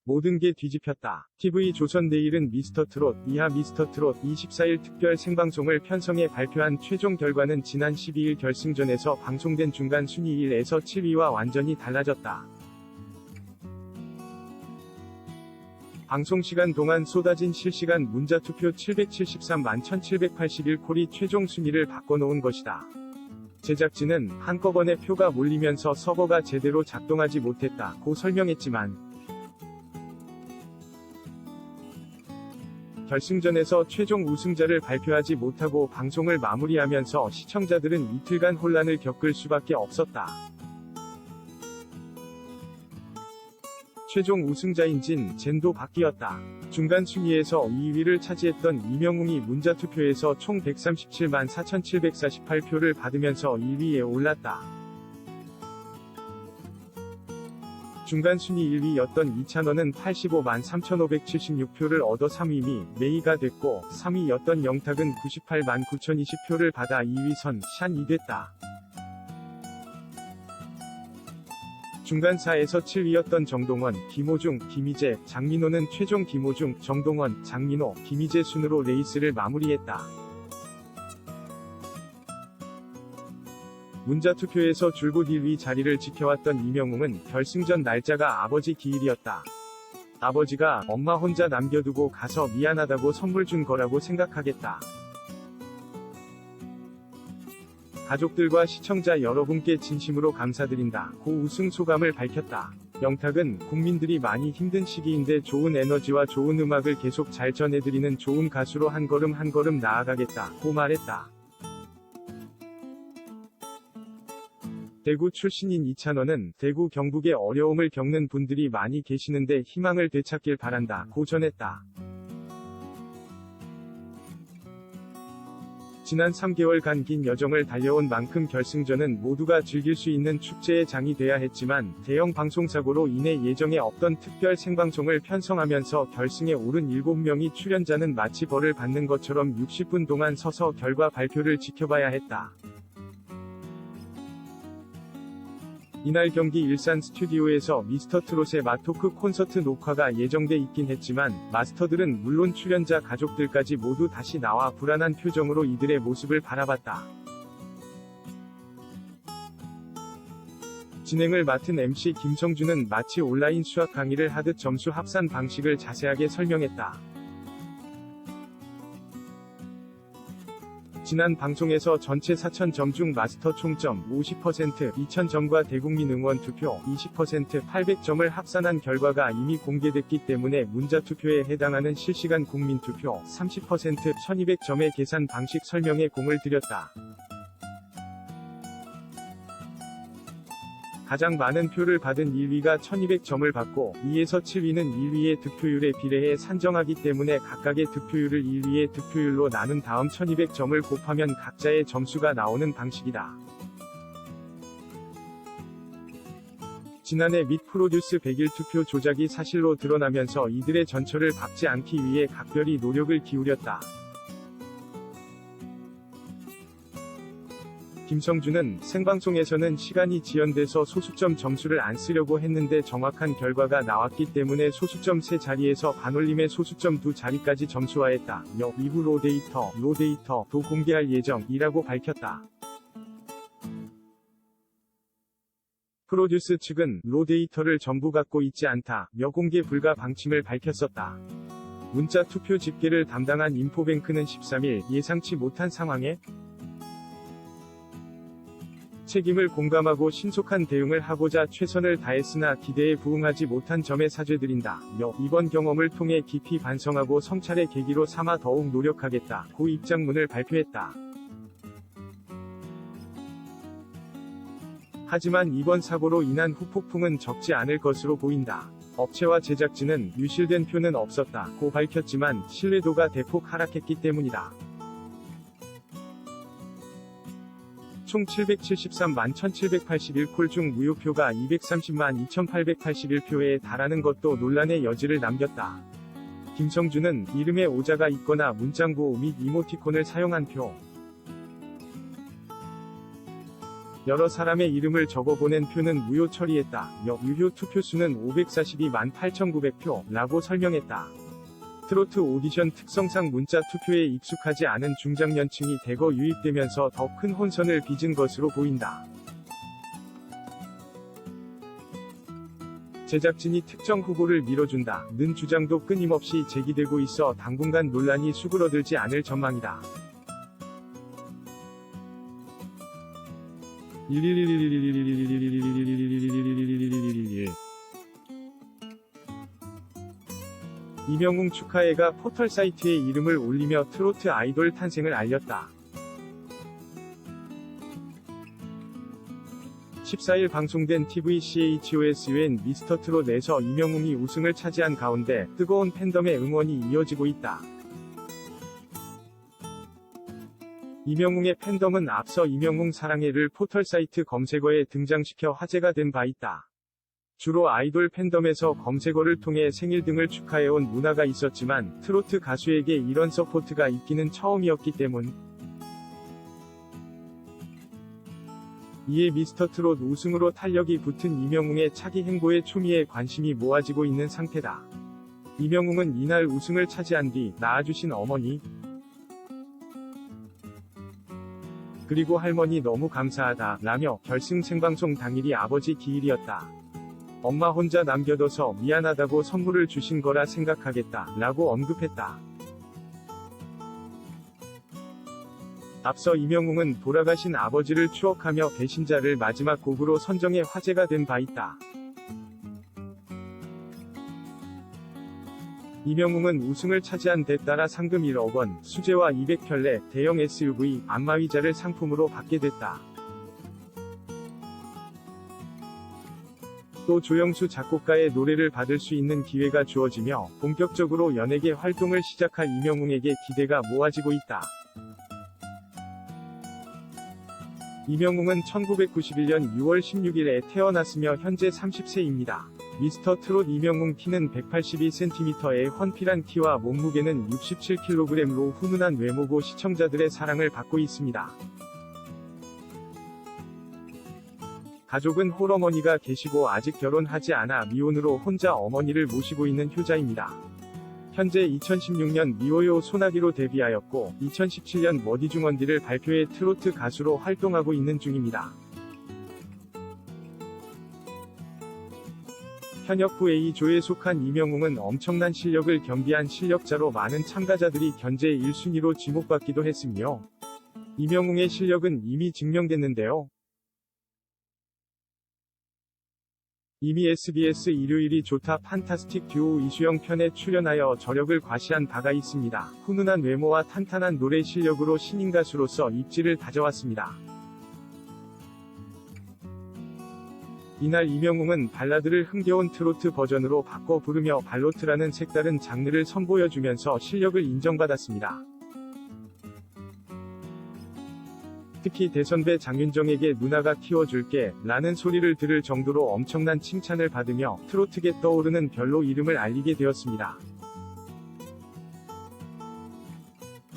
모든 게 뒤집혔다. TV조선 내일은 미스터트롯, 이하 미스터트롯 24일 특별 생방송을 편성해 발표한 최종 결과는 지난 12일 결승전에서 방송된 중간 순위 1에서 7위와 완전히 달라졌다. 방송시간 동안 쏟아진 실시간 문자투표 773만 1781콜이 최종 순위를 바꿔놓은 것이다. 제작진은 한꺼번에 표가 몰리면서 서버가 제대로 작동하지 못했다고 설명했지만 결승전에서 최종 우승자를 발표하지 못하고 방송을 마무리하면서 시청자들은 이틀간 혼란을 겪을 수밖에 없었다. 최종 우승자인 젠도 바뀌었다. 중간 순위에서 2위를 차지했던 이명웅이 문자투표에서 총 137만 4,748표를 받으면서 1위에 올랐다. 중간 순위 1위였던 이찬원은 85만 3,576표를 얻어 3위 메이가 됐고, 3위였던 영탁은 98만 9,020표를 받아 2위 션이 됐다. 중간 4에서 7위였던 정동원, 김호중, 김희재, 장민호는 최종 김호중, 정동원, 장민호, 김희재 순으로 레이스를 마무리했다. 문자투표에서 줄곧 1위 자리를 지켜왔던 이명웅은 결승전 날짜가 아버지 기일이었다. 아버지가 엄마 혼자 남겨두고 가서 미안하다고 선물 준 거라고 생각하겠다. 가족들과 시청자 여러분께 진심으로 감사드린다. 고 우승 소감을 밝혔다. 영탁은 국민들이 많이 힘든 시기인데 좋은 에너지와 좋은 음악을 계속 잘 전해드리는 좋은 가수로 한 걸음 한 걸음 나아가겠다. 고 말했다. 대구 출신인 이찬원은 대구 경북의 어려움을 겪는 분들이 많이 계시는데 희망을 되찾길 바란다. 고 전했다. 지난 3개월간 긴 여정을 달려온 만큼 결승전은 모두가 즐길 수 있는 축제의 장이 돼야 했지만 대형 방송사고로 인해 예정에 없던 특별 생방송을 편성하면서 결승에 오른 7명이 출연자는 마치 벌을 받는 것처럼 60분 동안 서서 결과 발표를 지켜봐야 했다. 이날 경기 일산 스튜디오에서 미스터트롯의 마토크 콘서트 녹화가 예정돼 있긴 했지만 마스터들은 물론 출연자 가족들까지 모두 다시 나와 불안한 표정으로 이들의 모습을 바라봤다. 진행을 맡은 MC 김성준은 마치 온라인 수학 강의를 하듯 점수 합산 방식을 자세하게 설명했다. 지난 방송에서 전체 4,000점 중 마스터 총점 50%, 2,000점과 대국민 응원 투표 20%, 800점을 합산한 결과가 이미 공개됐기 때문에 문자투표에 해당하는 실시간 국민투표 30%, 1,200점의 계산 방식 설명에 공을 들였다. 가장 많은 표를 받은 1위가 1200점을 받고 2에서 7위는 1위의 득표율에 비례해 산정하기 때문에 각각의 득표율을 1위의 득표율로 나눈 다음 1200점을 곱하면 각자의 점수가 나오는 방식이다. 지난해 밋 프로듀스 100일 투표 조작이 사실로 드러나면서 이들의 전철을 밟지 않기 위해 각별히 노력을 기울였다. 김성준은 생방송에서는 시간이 지연돼서 소수점 점수를 안 쓰려고 했는데 정확한 결과가 나왔기 때문에 소수점 3자리에서 반올림의 소수점 2자리까지 점수화했다. 이후 로데이터도 공개할 예정이라고 밝혔다. 프로듀스 측은 로데이터를 전부 갖고 있지 않다며 공개 불가 방침을 밝혔었다. 문자 투표 집계를 담당한 인포뱅크는 13일 예상치 못한 상황에 책임을 공감하고 신속한 대응을 하고자 최선을 다했으나 기대에 부응하지 못한 점에 사죄드린다며 이번 경험을 통해 깊이 반성하고 성찰의 계기로 삼아 더욱 노력하겠다고 입장문을 발표했다. 하지만 이번 사고로 인한 후폭풍은 적지 않을 것으로 보인다. 업체와 제작진은 유실된 표는 없었다고 밝혔지만 신뢰도가 대폭 하락했기 때문이다. 총 773만 1781콜 중 무효표가 230만 2881표에 달하는 것도 논란의 여지를 남겼다. 김성준은 이름에 오자가 있거나 문장구 및 이모티콘을 사용한 표, 여러 사람의 이름을 적어보낸 표는 무효 처리했다. 유효 투표수는 542만 8,900표 라고 설명했다. 트로트 오디션 특성상 문자 투표에 익숙하지 않은 중장년층이 대거 유입되면서 더 큰 혼선을 빚은 것으로 보인다. 제작진이 특정 후보를 밀어준다는 주장도 끊임없이 제기되고 있어 당분간 논란이 수그러들지 않을 전망이다. 이명웅 축하해가 포털 사이트에 이름을 올리며 트로트 아이돌 탄생을 알렸다. 14일 방송된 TVCHOSUN 미스터트롯에서 이명웅이 우승을 차지한 가운데 뜨거운 팬덤의 응원이 이어지고 있다. 이명웅의 팬덤은 앞서 이명웅 사랑해를 포털 사이트 검색어에 등장시켜 화제가 된 바 있다. 주로 아이돌 팬덤에서 검색어를 통해 생일 등을 축하해온 문화가 있었지만 트로트 가수에게 이런 서포트가 있기는 처음이었기 때문. 이에 미스터트롯 우승으로 탄력이 붙은 이명웅의 차기 행보의 초미에 관심이 모아지고 있는 상태다. 이명웅은 이날 우승을 차지한 뒤 낳아주신 어머니 그리고 할머니 너무 감사하다 라며 결승 생방송 당일이 아버지 기일이었다. 엄마 혼자 남겨둬서 미안하다고 선물을 주신 거라 생각하겠다 라고 언급했다. 앞서 이명웅은 돌아가신 아버지를 추억하며 배신자를 마지막 곡으로 선정해 화제가 된 바 있다. 이명웅은 우승을 차지한 데 따라 상금 1억 원, 수제화 200켤레, 대형 SUV, 안마의자를 상품으로 받게 됐다. 또 조영수 작곡가의 노래를 받을 수 있는 기회가 주어지며 본격적으로 연예계 활동을 시작할 이명웅에게 기대가 모아지고 있다. 이명웅은 1991년 6월 16일에 태어났으며 현재 30세입니다. 미스터트롯 이명웅 키는 182cm의 훤필한 키와 몸무게는 67kg로 훈훈한 외모고 시청자들의 사랑을 받고 있습니다. 가족은 홀어머니가 계시고 아직 결혼하지 않아 미혼으로 혼자 어머니를 모시고 있는 효자입니다. 현재 2016년 미워요 소나기로 데뷔하였고 2017년 머디중언디를 발표해 트로트 가수로 활동하고 있는 중입니다. 현역부 A조에 속한 이명웅은 엄청난 실력을 겸비한 실력자로 많은 참가자들이 견제 1순위로 지목받기도 했으며 이명웅의 실력은 이미 증명됐는데요. 이미 SBS 일요일이 좋다 판타스틱 듀오 이수영 편에 출연하여 저력을 과시한 바가 있습니다. 훈훈한 외모와 탄탄한 노래 실력으로 신인 가수로서 입지를 다져왔습니다. 이날 이명웅은 발라드를 흥겨운 트로트 버전으로 바꿔 부르며 발로트라는 색다른 장르를 선보여주면서 실력을 인정받았습니다. 특히 대선배 장윤정에게 누나가 키워줄게 라는 소리를 들을 정도로 엄청난 칭찬을 받으며 트로트계 떠오르는 별로 이름을 알리게 되었습니다.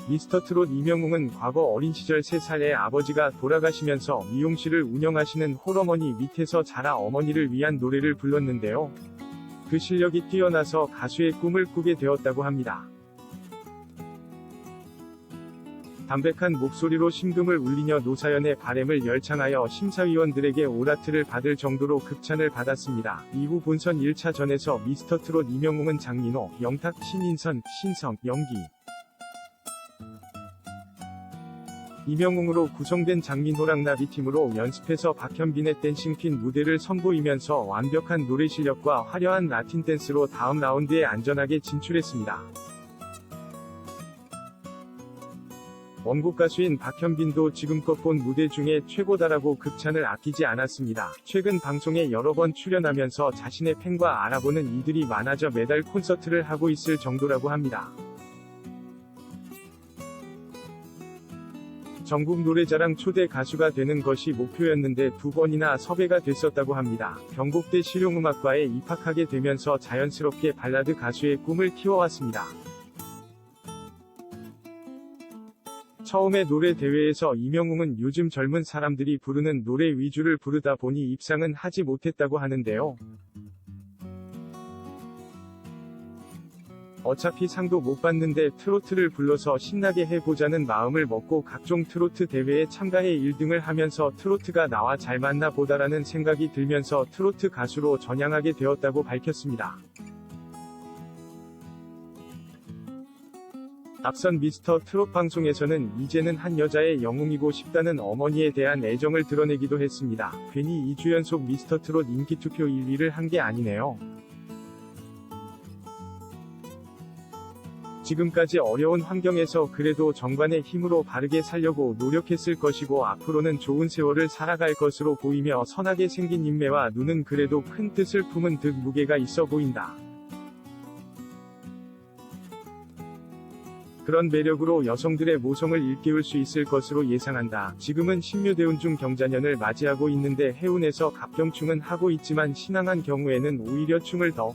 미스터트롯 이명웅은 과거 어린 시절 3살의 아버지가 돌아가시면서 미용실을 운영하시는 홀어머니 밑에서 자라 어머니를 위한 노래를 불렀는데요. 그 실력이 뛰어나서 가수의 꿈을 꾸게 되었다고 합니다. 담백한 목소리로 심금을 울리며 노사연의 바램을 열창하여 심사위원들에게 오라트를 받을 정도로 극찬을 받았습니다. 이후 본선 1차전에서 미스터트롯 이명웅은 장민호, 영탁, 신인선, 신성, 영기, 이명웅으로 구성된 장민호랑 나비팀으로 연습해서 박현빈의 댄싱퀸 무대를 선보이면서 완벽한 노래 실력과 화려한 라틴 댄스로 다음 라운드에 안전하게 진출했습니다. 원곡 가수인 박현빈도 지금껏 본 무대 중에 최고다라고 극찬을 아끼지 않았습니다. 최근 방송에 여러 번 출연하면서 자신의 팬과 알아보는 이들이 많아져 매달 콘서트를 하고 있을 정도라고 합니다. 전국 노래자랑 초대 가수가 되는 것이 목표였는데 2번이나 섭외가 됐었다고 합니다. 경복대 실용음악과에 입학하게 되면서 자연스럽게 발라드 가수의 꿈을 키워왔습니다. 처음에 노래 대회에서 이명웅은 요즘 젊은 사람들이 부르는 노래 위주를 부르다 보니 입상은 하지 못했다고 하는데요. 어차피 상도 못 받는데 트로트를 불러서 신나게 해보자는 마음을 먹고 각종 트로트 대회에 참가해 1등을 하면서 트로트가 나와 잘 맞나 보다라는 생각이 들면서 트로트 가수로 전향하게 되었다고 밝혔습니다. 앞선 미스터 트롯 방송에서는 이제는 한 여자의 영웅이고 싶다는 어머니에 대한 애정을 드러내기도 했습니다. 괜히 2주 연속 미스터 트롯 인기투표 1위를 한 게 아니네요. 지금까지 어려운 환경에서 그래도 정관의 힘으로 바르게 살려고 노력했을 것이고 앞으로는 좋은 세월을 살아갈 것으로 보이며 선하게 생긴 인매와 눈은 그래도 큰 뜻을 품은 듯 무게가 있어 보인다. 그런 매력으로 여성들의 모성을 일깨울 수 있을 것으로 예상한다. 지금은 신묘대운중 경자년을 맞이하고 있는데 해운에서 갑경충은 하고 있지만 신앙한 경우에는 오히려 충을 더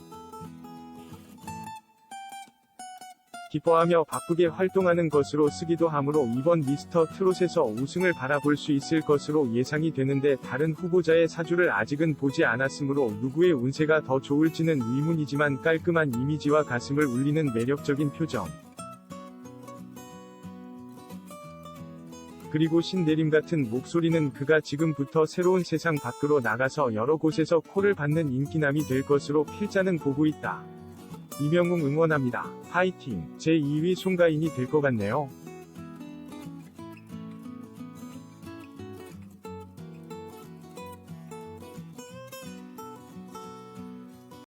기뻐하며 바쁘게 활동하는 것으로 쓰기도 하므로 이번 미스터 트롯에서 우승을 바라볼 수 있을 것으로 예상이 되는데 다른 후보자의 사주를 아직은 보지 않았으므로 누구의 운세가 더 좋을지는 의문이지만 깔끔한 이미지와 가슴을 울리는 매력적인 표정 그리고 신내림 같은 목소리는 그가 지금부터 새로운 세상 밖으로 나가서 여러 곳에서 콜을 받는 인기남이 될 것으로 필자는 보고 있다. 이명웅 응원합니다. 파이팅! 제2위 송가인이 될 것 같네요.